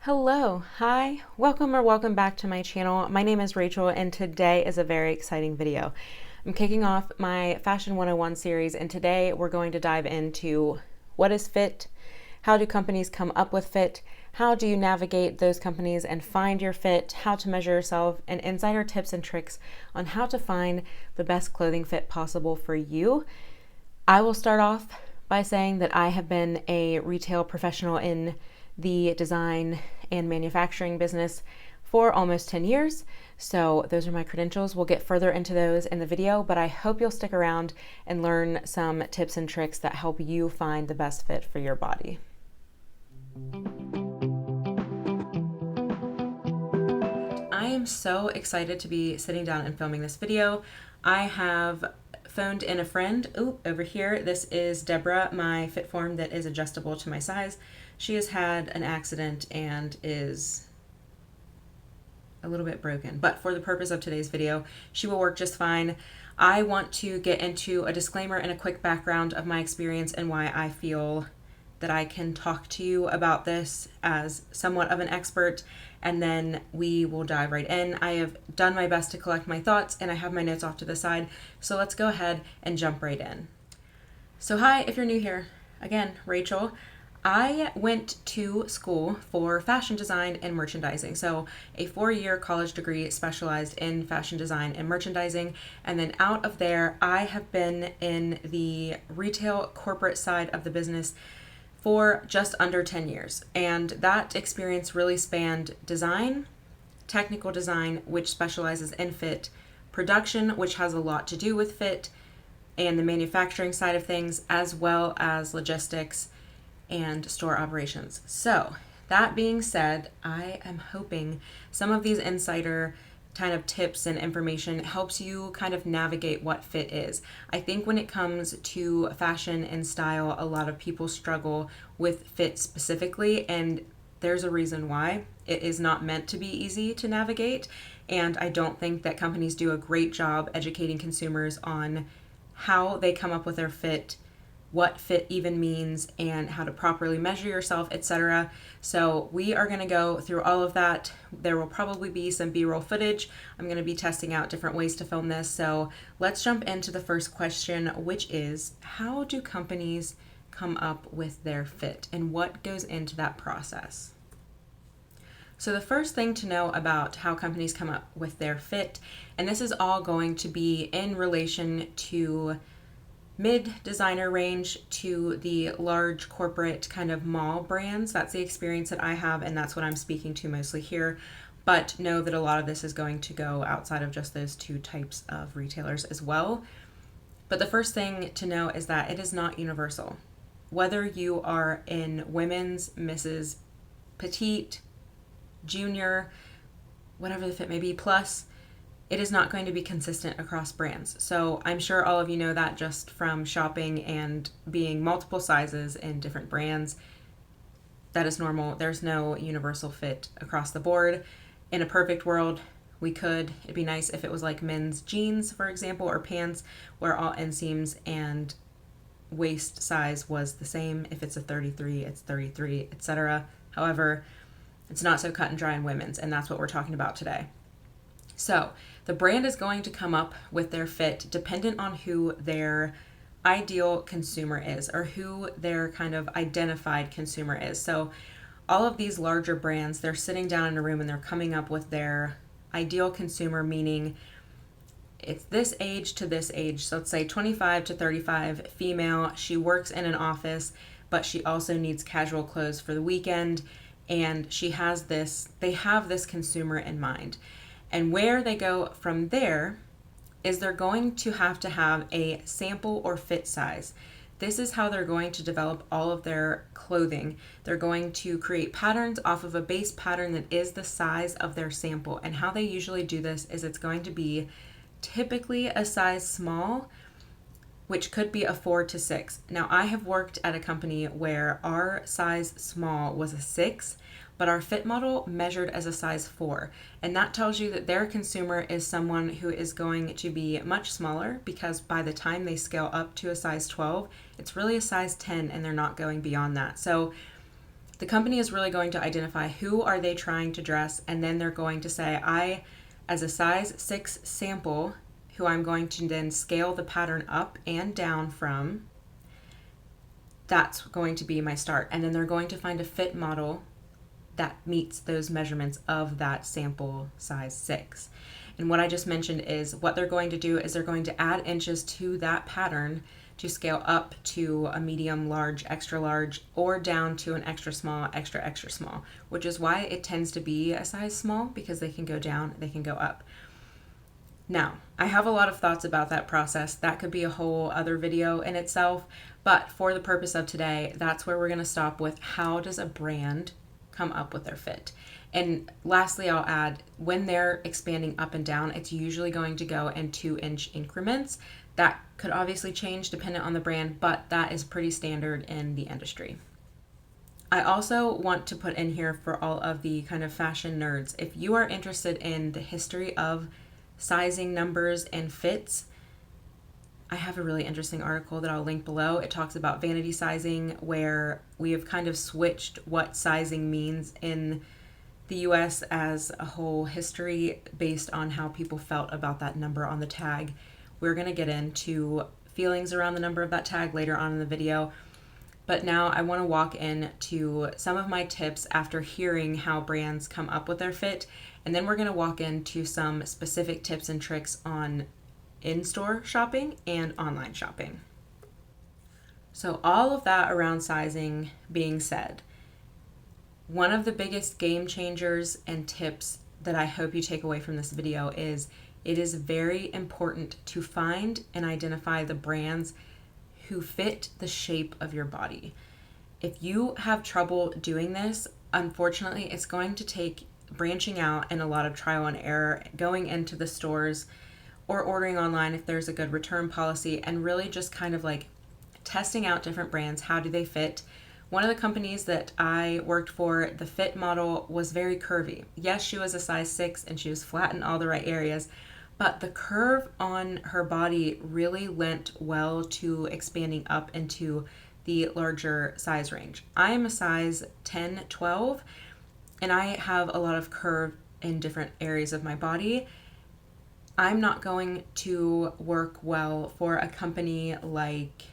Hello, hi, welcome or welcome back to my channel. My name is Rachel and today is a very exciting video. I'm kicking off my Fashion 101 series and today we're going to dive into what is fit, how do companies come up with fit, how do you navigate those companies and find your fit, how to measure yourself, and insider tips and tricks on how to find the best clothing fit possible for you. I will start off by saying that I have been a retail professional in the design and manufacturing business for almost 10 years. So those are my credentials. We'll get further into those in the video, but I hope you'll stick around and learn some tips and tricks that help you find the best fit for your body. I am so excited to be sitting down and filming this video. I have phoned in a friend. Over here, this is Deborah, my fit form that is adjustable to my size. She has had an accident and is a little bit broken, but for the purpose of today's video, she will work just fine. I want to get into a disclaimer and a quick background of my experience and why I feel that I can talk to you about this as somewhat of an expert, and then we will dive right in. I have done my best to collect my thoughts and I have my notes off to the side, so let's go ahead and jump right in. So hi, if you're new here, again, Rachel. I went to school for fashion design and merchandising. So a 4-year college degree specialized in fashion design and merchandising. And then out of there, I have been in the retail corporate side of the business for just under 10 years. And that experience really spanned design, technical design, which specializes in fit, production, which has a lot to do with fit, and the manufacturing side of things, as well as logistics and store operations. So that being said, I am hoping some of these insider kind of tips and information helps you kind of navigate what fit is. I think when it comes to fashion and style, a lot of people struggle with fit specifically, and there's a reason why. It is not meant to be easy to navigate, and I don't think that companies do a great job educating consumers on how they come up with their fit, what fit even means, and how to properly measure yourself, etc. So we are going to go through all of that. There will probably be some B-roll footage. I'm going to be testing out different ways to film this. So let's jump into the first question, which is, how do companies come up with their fit and what goes into that process? So the first thing to know about how companies come up with their fit, and this is all going to be in relation to mid-designer range to the large corporate kind of mall brands. That's the experience that I have, and that's what I'm speaking to mostly here. But know that a lot of this is going to go outside of just those two types of retailers as well. But the first thing to know is that it is not universal. Whether you are in women's, Mrs., petite, junior, whatever the fit may be, plus, it is not going to be consistent across brands. So I'm sure all of you know that just from shopping and being multiple sizes in different brands. That is normal. There's no universal fit across the board. In a perfect world, it'd be nice if it was like men's jeans, for example, or pants, where all inseams and waist size was the same. If it's a 33, it's 33, etc. However, it's not so cut and dry in women's, and that's what we're talking about today. So the brand is going to come up with their fit dependent on who their ideal consumer is or who their kind of identified consumer is. So all of these larger brands, they're sitting down in a room and they're coming up with their ideal consumer, meaning it's this age to this age. So let's say 25 to 35, female. She works in an office, but she also needs casual clothes for the weekend. And they have this consumer in mind. And where they go from there is they're going to have a sample or fit size. This is how they're going to develop all of their clothing. They're going to create patterns off of a base pattern that is the size of their sample. And how they usually do this is it's going to be typically a size small, which could be a 4 to 6. Now, I have worked at a company where our size small was a 6, but our fit model measured as a size 4. And that tells you that their consumer is someone who is going to be much smaller, because by the time they scale up to a size 12, it's really a size 10 and they're not going beyond that. So The company is really going to identify who are they trying to dress, and then they're going to say, I, as a size 6 sample, who I'm going to then scale the pattern up and down from, that's going to be my start. And then they're going to find a fit model that meets those measurements of that sample size 6. And what I just mentioned is what they're going to do is they're going to add inches to that pattern to scale up to a medium, large, extra large, or down to an extra small, extra, extra small, which is why it tends to be a size small, because they can go down, they can go up. Now, I have a lot of thoughts about that process. That could be a whole other video in itself, but for the purpose of today, that's where we're going to stop with how does a brand come up with their fit. And lastly, I'll add, when they're expanding up and down, it's usually going to go in 2-inch increments. That could obviously change dependent on the brand, but that is pretty standard in the industry. I also want to put in here for all of the kind of fashion nerds, if you are interested in the history of sizing, numbers, and fits, I have a really interesting article that I'll link below. It talks about vanity sizing, where we have kind of switched what sizing means in the US as a whole history based on how people felt about that number on the tag. We're going to get into feelings around the number of that tag later on in the video. But now I want to walk into some of my tips after hearing how brands come up with their fit. And then we're going to walk into some specific tips and tricks on in-store shopping and online shopping. So all of that around sizing being said, one of the biggest game changers and tips that I hope you take away from this video is it is very important to find and identify the brands who fit the shape of your body. If you have trouble doing this, unfortunately, it's going to take branching out and a lot of trial and error, going into the stores or ordering online if there's a good return policy, and really just kind of like testing out different brands. How do they fit? One of the companies that I worked for, the fit model was very curvy. Yes, she was a size 6 and she was flat in all the right areas, but the curve on her body really lent well to expanding up into the larger size range. I am a size 10, 12, and I have a lot of curve in different areas of my body. I'm not going to work well for a company like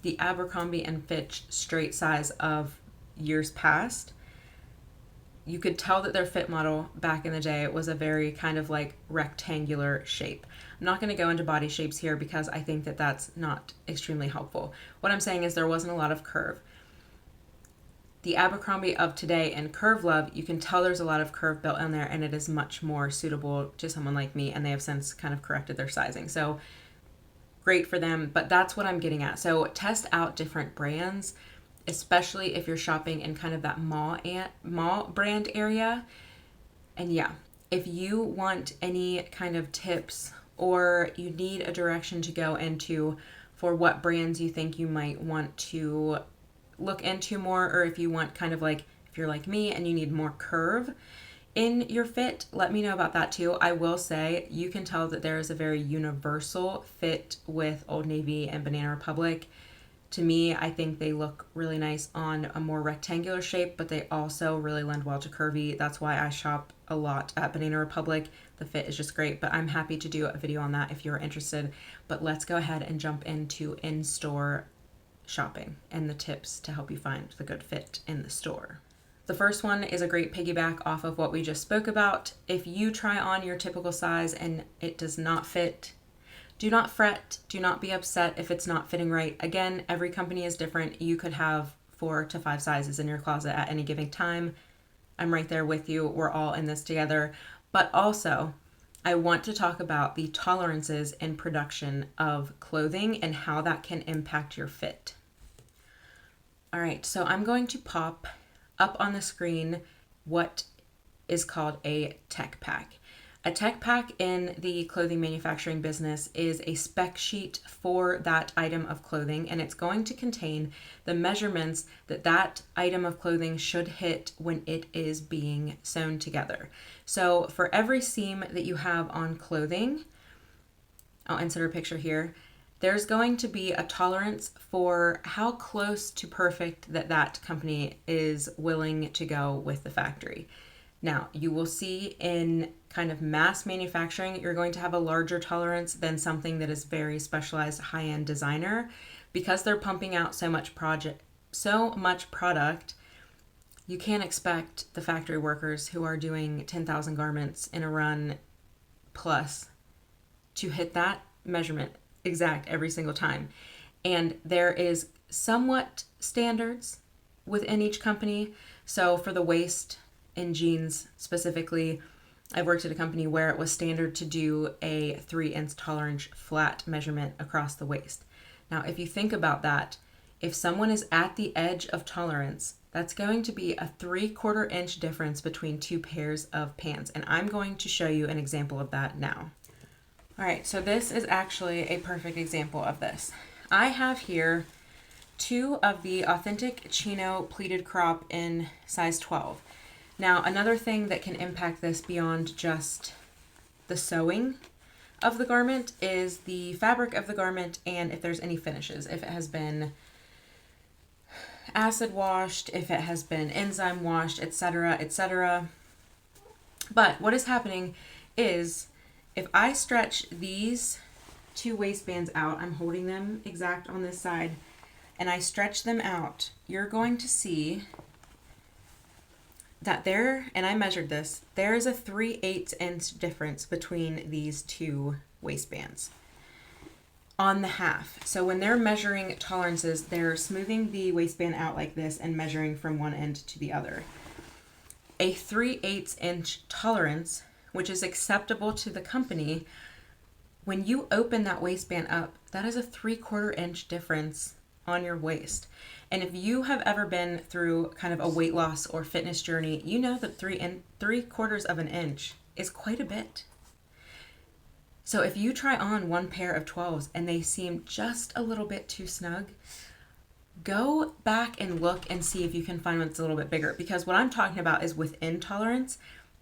the Abercrombie and Fitch straight size of years past. You could tell that their fit model back in the day was a very kind of like rectangular shape. I'm not going to go into body shapes here because I think that that's not extremely helpful. What I'm saying is there wasn't a lot of curve. The Abercrombie of today and Curve Love, you can tell there's a lot of curve built in there, and it is much more suitable to someone like me, and they have since kind of corrected their sizing. So great for them, but that's what I'm getting at. So test out different brands, especially if you're shopping in kind of that mall brand area. And yeah, if you want any kind of tips or you need a direction to go into for what brands you think you might want to look into more, or if you want kind of like, if you're like me and you need more curve in your fit, let me know about that too. I will say you can tell that there is a very universal fit with Old Navy and Banana Republic. To me, I think they look really nice on a more rectangular shape, but they also really lend well to curvy. That's why I shop a lot at Banana Republic. The fit is just great, but I'm happy to do a video on that if you're interested. But let's go ahead and jump into in-store shopping and the tips to help you find the good fit in the store. The first one is a great piggyback off of what we just spoke about. If you try on your typical size and it does not fit, do not fret, do not be upset if it's not fitting right. Again, every company is different. You could have 4 to 5 sizes in your closet at any given time. I'm right there with you. We're all in this together. But also, I want to talk about the tolerances in production of clothing and how that can impact your fit. All right, so I'm going to pop up on the screen what is called a tech pack. A tech pack in the clothing manufacturing business is a spec sheet for that item of clothing, and it's going to contain the measurements that that item of clothing should hit when it is being sewn together. So for every seam that you have on clothing, I'll insert a picture here, there's going to be a tolerance for how close to perfect that company is willing to go with the factory. Now, you will see in kind of mass manufacturing, you're going to have a larger tolerance than something that is very specialized high-end designer, because they're pumping out so much product. You can't expect the factory workers who are doing 10,000 garments in a run plus to hit that measurement exact every single time. And there is somewhat standards within each company. So for the waist in jeans specifically, I've worked at a company where it was standard to do a 3-inch tolerance flat measurement across the waist. Now, if you think about that, if someone is at the edge of tolerance, that's going to be a 3/4 inch difference between two pairs of pants. And I'm going to show you an example of that now. All right, so this is actually a perfect example of this. I have here 2 of the authentic chino pleated crop in size 12. Now, another thing that can impact this beyond just the sewing of the garment is the fabric of the garment and if there's any finishes. If it has been acid washed, if it has been enzyme washed, etc., etc. But what is happening is if I stretch these 2 waistbands out, I'm holding them exact on this side, and I stretch them out, you're going to see that there, and I measured this, there is a 3/8 inch difference between these 2 waistbands on the half. So when they're measuring tolerances, they're smoothing the waistband out like this and measuring from one end to the other. A 3/8 inch tolerance, which is acceptable to the company, when you open that waistband up, that is a 3/4 inch difference on your waist. And if you have ever been through kind of a weight loss or fitness journey, you know that 3/4 of an inch is quite a bit. So if you try on one pair of 12s and they seem just a little bit too snug, go back and look and see if you can find one that's a little bit bigger. Because what I'm talking about is within tolerance,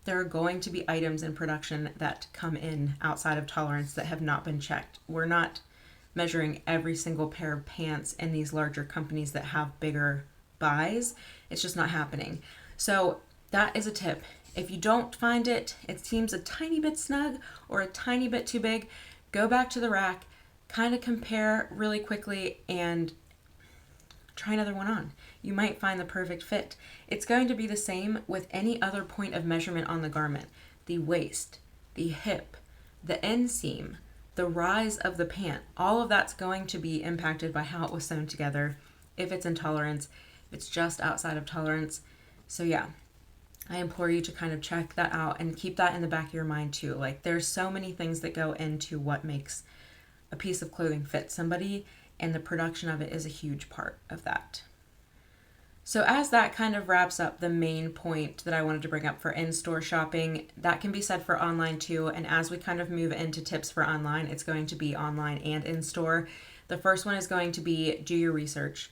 there are going to be items in production that come in outside of tolerance that have not been checked. We're not measuring every single pair of pants in these larger companies that have bigger buys. It's just not happening. So that is a tip. If you don't find it, it seems a tiny bit snug or a tiny bit too big, go back to the rack, kind of compare really quickly and try another one on. You might find the perfect fit. It's going to be the same with any other point of measurement on the garment. The waist, the hip, the inseam, the rise of the pant, all of that's going to be impacted by how it was sewn together, if it's in tolerance, if it's just outside of tolerance. So yeah, I implore you to kind of check that out and keep that in the back of your mind too. Like, there's so many things that go into what makes a piece of clothing fit somebody, and the production of it is a huge part of that. So as that kind of wraps up the main point that I wanted to bring up for in-store shopping, that can be said for online too. And as we kind of move into tips for online, it's going to be online and in-store. The first one is going to be do your research.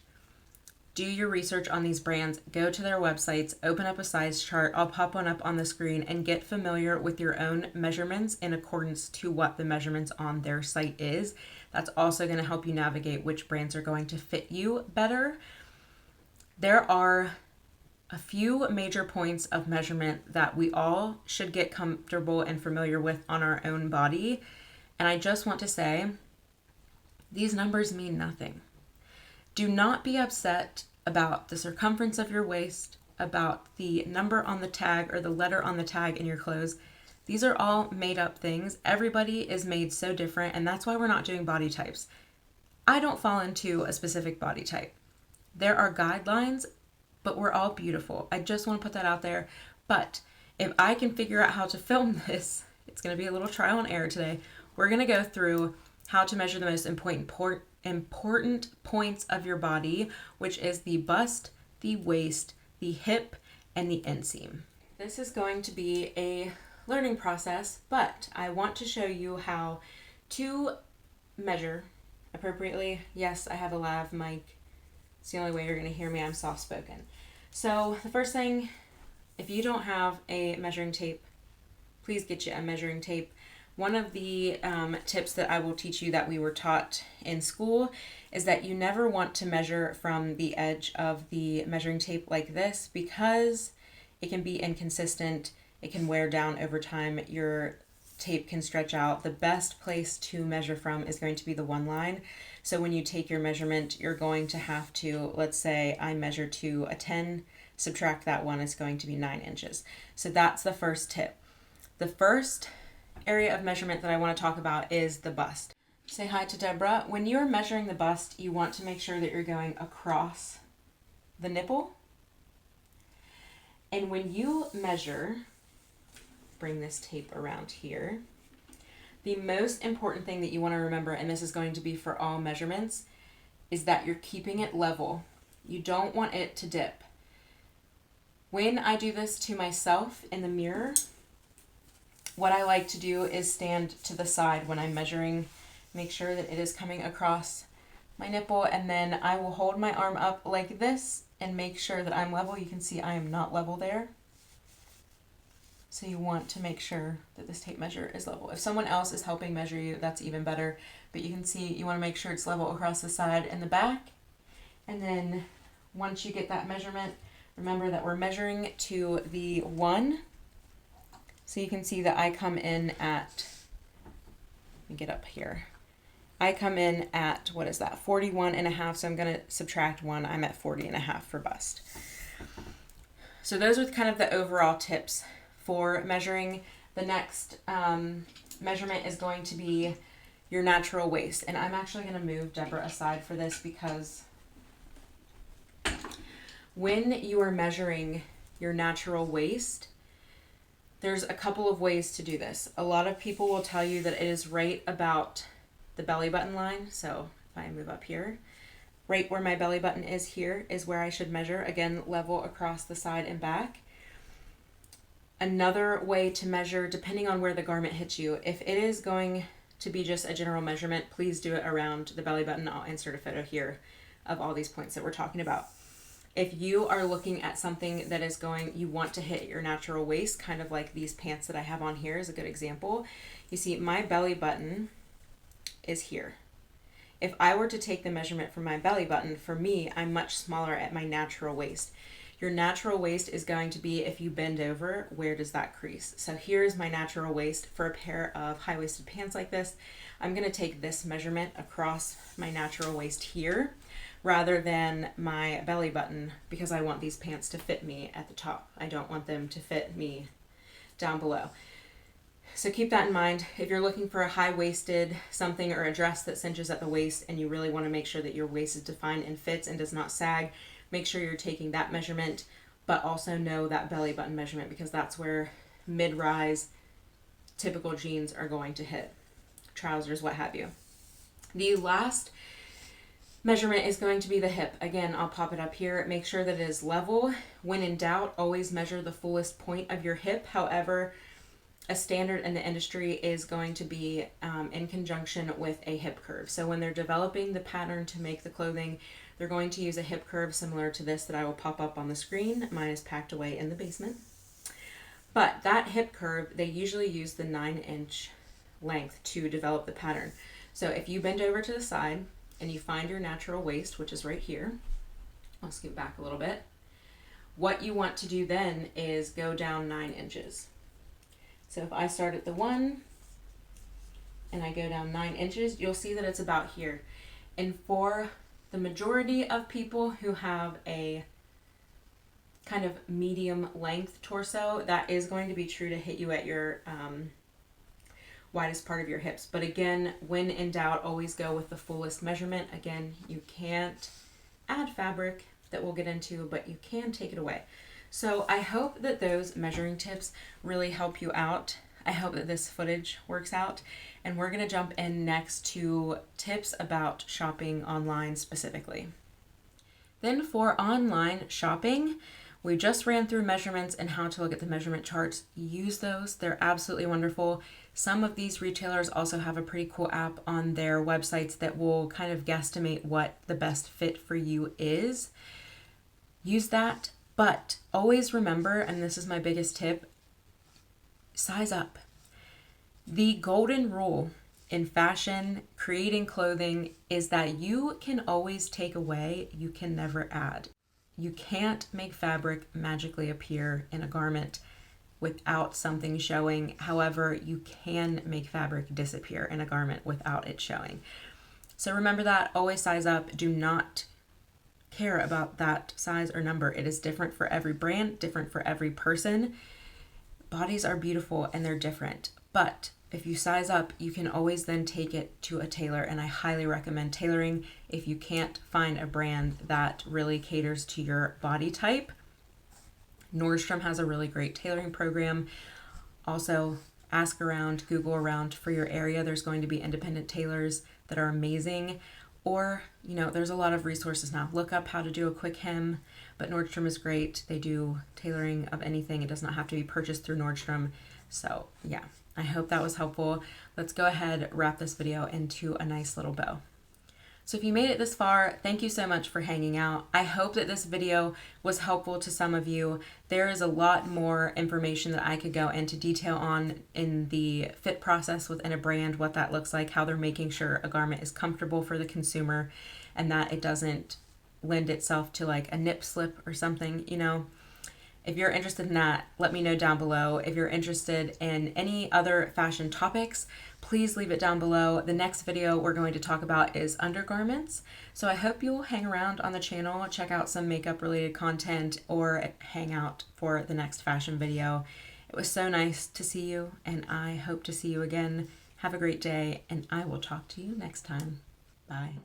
Do your research on these brands, go to their websites, open up a size chart, I'll pop one up on the screen, and get familiar with your own measurements in accordance to what the measurements on their site is. That's also going to help you navigate which brands are going to fit you better. There are a few major points of measurement that we all should get comfortable and familiar with on our own body. And I just want to say, these numbers mean nothing. Do not be upset about the circumference of your waist, about the number on the tag or the letter on the tag in your clothes. These are all made up things. Everybody is made so different, and that's why we're not doing body types. I don't fall into a specific body type. There are guidelines, but we're all beautiful. I just want to put that out there. But if I can figure out how to film this, it's going to be a little trial and error today. We're going to go through how to measure the most important points of your body, which is the bust, the waist, the hip, and the inseam. This is going to be a learning process, but I want to show you how to measure appropriately. Yes, I have a lav mic. It's the only way you're going to hear me. I'm soft-spoken. So the first thing, if you don't have a measuring tape, please get you a measuring tape. One of the tips that I will teach you that we were taught in school is that you never want to measure from the edge of the measuring tape like this, because it can be inconsistent. It can wear down over time. Your tape can stretch out. The best place to measure from is going to be the one line. So when you take your measurement, you're going to have to, let's say I measure to a 10, subtract that one, it's going to be 9 inches. So that's the first tip. The first area of measurement that I want to talk about is the bust. Say hi to Deborah. When you're measuring the bust, you want to make sure that you're going across the nipple. And when you measure, bring this tape around here, the most important thing that you want to remember, and this is going to be for all measurements, is that you're keeping it level. You don't want it to dip. When I do this to myself in the mirror, what I like to do is stand to the side when I'm measuring, make sure that it is coming across my nipple, and then I will hold my arm up like this and make sure that I'm level. You can see I am not level there. So you want to make sure that this tape measure is level. If someone else is helping measure you, that's even better. But you can see you want to make sure it's level across the side and the back. And then once you get that measurement, remember that we're measuring to the 1. So you can see that I come in at, let me get up here. I come in at, what is that, 41.5. So I'm going to subtract 1. I'm at 40.5 for bust. So those are kind of the overall tips for measuring. The next measurement is going to be your natural waist. And I'm actually going to move Deborah aside for this, because when you are measuring your natural waist, there's a couple of ways to do this. A lot of people will tell you that it is right about the belly button line. So if I move up here, right where my belly button is here is where I should measure. Again, level across the side and back. Another way to measure, depending on where the garment hits you, if it is going to be just a general measurement, please do it around the belly button. I'll insert a photo here of all these points that we're talking about. If you are looking at something that is going, you want to hit your natural waist, kind of like these pants that I have on here is a good example. You see my belly button is here. If I were to take the measurement from my belly button, for me, I'm much smaller at my natural waist. Your natural waist is going to be, if you bend over, where does that crease? So here's my natural waist for a pair of high-waisted pants like this. I'm going to take this measurement across my natural waist here rather than my belly button, because I want these pants to fit me at the top. I don't want them to fit me down below. So keep that in mind. If you're looking for a high-waisted something or a dress that cinches at the waist and you really want to make sure that your waist is defined and fits and does not sag, make sure you're taking that measurement, but also know that belly button measurement, because that's where mid-rise typical jeans are going to hit, trousers, what have you. The last measurement is going to be the hip. Again, I'll pop it up here. Make sure that it is level. When in doubt, always measure the fullest point of your hip. However, a standard in the industry is going to be in conjunction with a hip curve. So when they're developing the pattern to make the clothing, they're going to use a hip curve similar to this that I will pop up on the screen. Mine is packed away in the basement. But that hip curve, they usually use the 9-inch length to develop the pattern. So if you bend over to the side and you find your natural waist, which is right here, I'll scoot back a little bit. What you want to do then is go down 9 inches. So if I start at the 1 and I go down 9 inches, you'll see that it's about here. And for the majority of people who have a kind of medium length torso, that is going to be true to hit you at your widest part of your hips. But again, when in doubt, always go with the fullest measurement. Again, you can't add fabric that we'll get into, but you can take it away. So I hope that those measuring tips really help you out. I hope that this footage works out. And we're going to jump in next to tips about shopping online specifically. Then for online shopping, we just ran through measurements and how to look at the measurement charts. Use those. They're absolutely wonderful. Some of these retailers also have a pretty cool app on their websites that will kind of guesstimate what the best fit for you is. Use that, but always remember, and this is my biggest tip, size up. The golden rule in fashion, creating clothing, is that you can always take away, you can never add. You can't make fabric magically appear in a garment without something showing. However, you can make fabric disappear in a garment without it showing. So remember that, always size up. Do not care about that size or number. It is different for every brand, different for every person. Bodies are beautiful and they're different. But if you size up, you can always then take it to a tailor, and I highly recommend tailoring if you can't find a brand that really caters to your body type. Nordstrom has a really great tailoring program. Also, ask around, Google around for your area. There's going to be independent tailors that are amazing. Or, there's a lot of resources now. Look up how to do a quick hem, but Nordstrom is great. They do tailoring of anything. It does not have to be purchased through Nordstrom. So yeah, I hope that was helpful. Let's go ahead, wrap this video into a nice little bow. So if you made it this far, thank you so much for hanging out. I hope that this video was helpful to some of you. There is a lot more information that I could go into detail on in the fit process within a brand, what that looks like, how they're making sure a garment is comfortable for the consumer and that it doesn't lend itself to like a nip slip or something, If you're interested in that, let me know down below. If you're interested in any other fashion topics, please leave it down below. The next video we're going to talk about is undergarments. So I hope you'll hang around on the channel, check out some makeup related content, or hang out for the next fashion video. It was so nice to see you, and I hope to see you again. Have a great day, and I will talk to you next time. Bye.